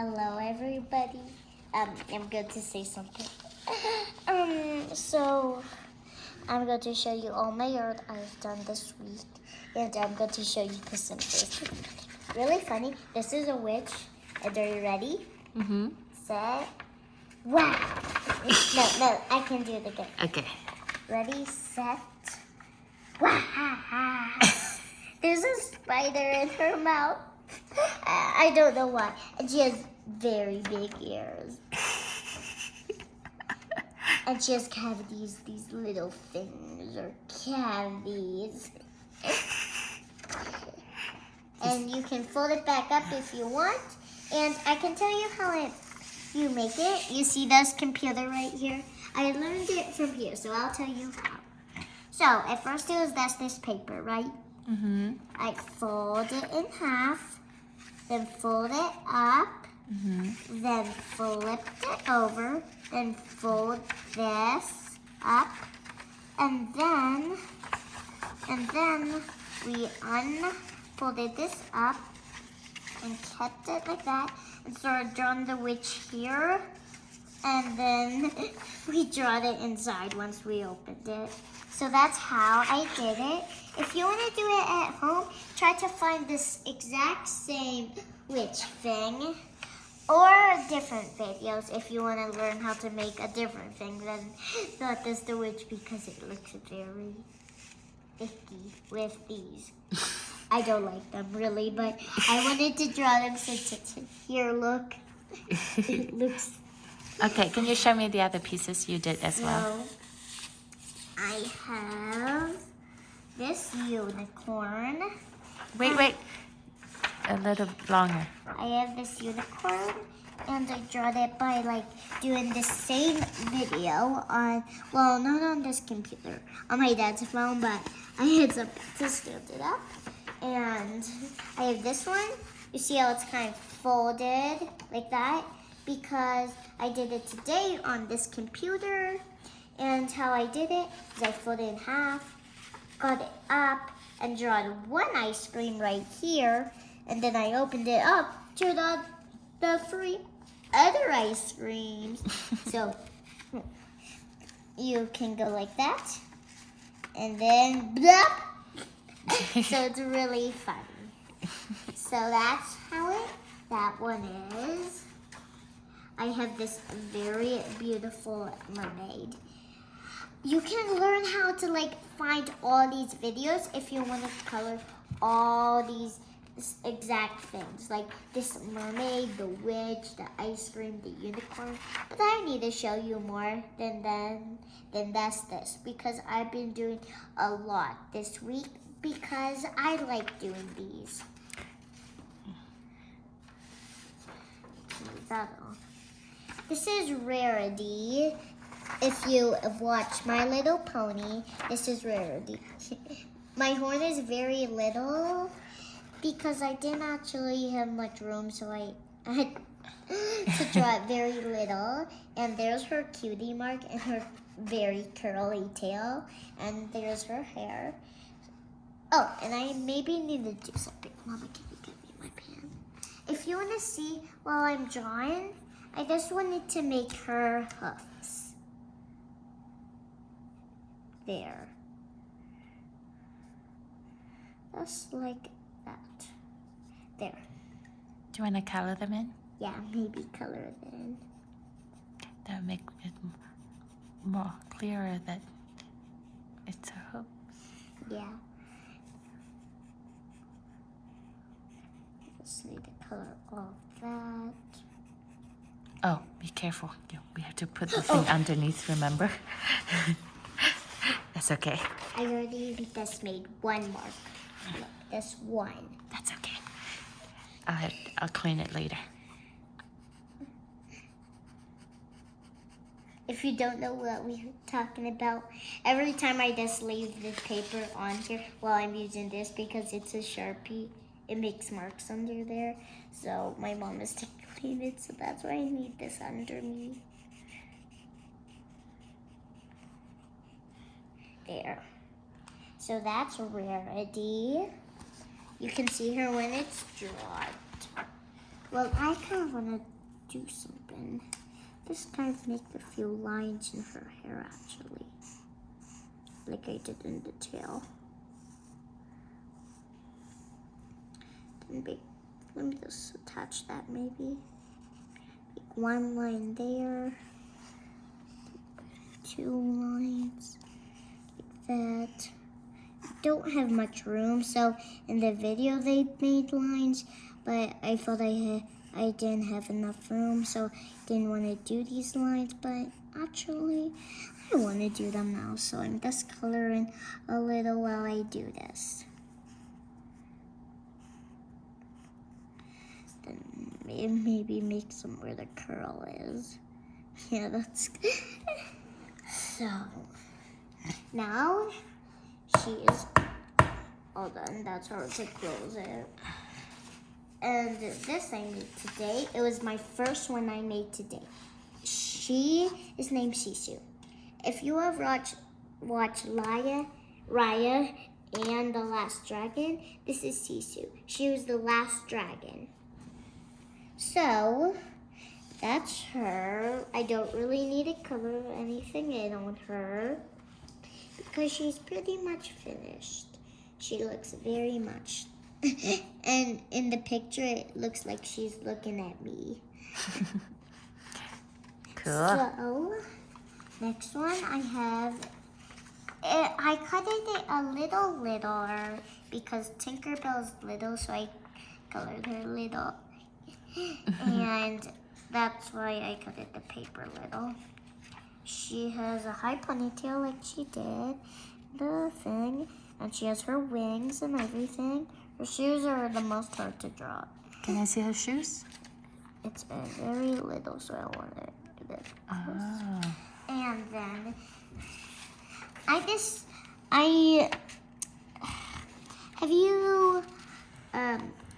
Hello, everybody. I'm going to say something. So I'm going to show you all my art I've done this week, and I'm going to show you the symbols. Really funny. This is a witch. And are you ready? Mm-hmm. Set. Wow. No, I can do it again. Okay. Ready, set. Wow. There's a spider in her mouth. I don't know why. And she has very big ears. And she has cavities, these little things are cavities. And you can fold it back up if you want. And I can tell you how you make it. You see this computer right here? I learned it from here, so I'll tell you how. So at first that's this paper, right? Mm-hmm. I fold it in half, then fold it up, then flip it over, then fold this up, and then we unfolded this up and kept it like that, and started drawing the witch here, and then we drawed it inside once we opened it. So that's how I did it. If you want to do it at home, try to find this exact same witch thing or different videos if you want to learn how to make a different thing than not this the witch, because it looks very icky with these. I don't like them really, but I wanted to draw them since it's here. Look, it looks. Okay, can you show me the other pieces you did as well? So I have this unicorn. Wait. A little longer. I have this unicorn, and I drawed it by doing the same video on, well, not on this computer, on my dad's phone, but I had something to stand it up. And I have this one. You see how it's kind of folded like that? Because I did it today on this computer. And how I did it is I folded it in half, cut it up, and drawn one ice cream right here. And then I opened it up to the 3 other ice creams. So you can go like that. And then blop. So it's really fun. So that's how that one is. I have this very beautiful mermaid. You can learn how to find all these videos if you want to color all these exact things, like this mermaid, the witch, the ice cream, the unicorn. But I need to show you more than that's this, because I've been doing a lot this week because I like doing these. This is Rarity. If you have watched My Little Pony, this is Rarity. My horn is very little because I didn't actually have much room, so I had to draw it very little. And there's her cutie mark and her very curly tail. And there's her hair. Oh, and I maybe need to do something. Mama, can you give me my pen? If you want to see while I'm drawing, I just wanted to make her hoofs. There. Just like that. There. Do you want to color them in? Yeah, maybe color it in. That would make it more clearer that it's a hoop. Yeah. Just need to color all that. Oh, be careful. We have to put the thing underneath, remember? That's okay. I already just made one mark. Look, this one. That's okay. I'll clean it later. If you don't know what we're talking about, every time I just leave the paper on here while I'm using this, because it's a Sharpie, it makes marks under there. So my mom is to clean it, so that's why I need this under me. There. So that's Rarity. You can see her when it's drawn. Well, I kind of want to do something. Just kind of make a few lines in her hair, actually. Like I did in the tail. Let me just attach that maybe. Make one line there. 2 lines. Like that. Don't have much room, so in the video they made lines, but I thought I didn't have enough room, so I didn't want to do these lines, but actually I want to do them now, so I'm just coloring a little while I do this. Then maybe make some where the curl is. Yeah, that's good. So now she is all done. That's hard to close it. And this I made today. It was my first one I made today. She is named Sisu. If you have watched Raya and The Last Dragon, this is Sisu. She was the last dragon. So that's her. I don't really need to color anything in on her because she's pretty much finished. She looks very much. And in the picture, it looks like she's looking at me. Cool. So, next one I have, I cut it a little littler because Tinkerbell's little, so I colored her little. And that's why I cut it the paper little. She has a high ponytail like she did, the thing, and she has her wings and everything. Her shoes are the most hard to draw. Can I see her shoes? It's very little, so I want it a bit close. And then have you,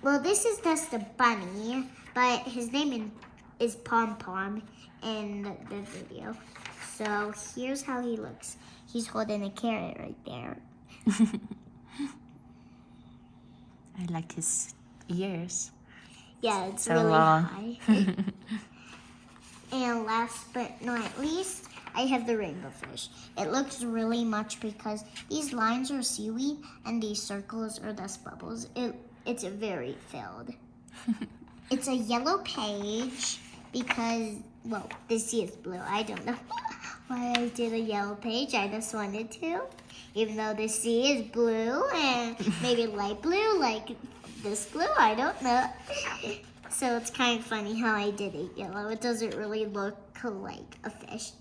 well, this is just a bunny, but his name is Pom Pom in the video. So here's how he looks. He's holding a carrot right there. I like his ears. Yeah, it's so really long. high. And last but not least, I have the rainbow fish. It looks really much because these lines are seaweed and these circles are dust bubbles. It's very filled. It's a yellow page because, well, the sea is blue. I don't know why I did a yellow page. I just wanted to. Even though the sea is blue and maybe light blue like this blue, I don't know. So it's kind of funny how I did it yellow. It doesn't really look like a fish.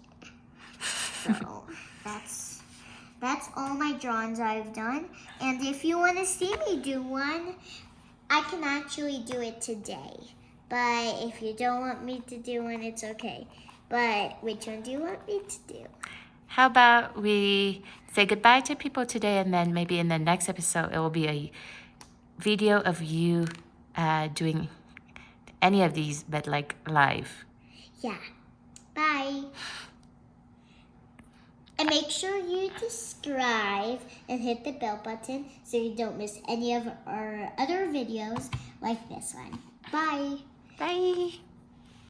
So that's all my drawings I've done. And if you want to see me do one, I can actually do it today. But if you don't want me to do one, it's okay. But which one do you want me to do? How about we say goodbye to people today, and then maybe in the next episode it will be a video of you doing any of these, but like live. Yeah. Bye. And make sure you subscribe and hit the bell button so you don't miss any of our other videos like this one. Bye. Bye.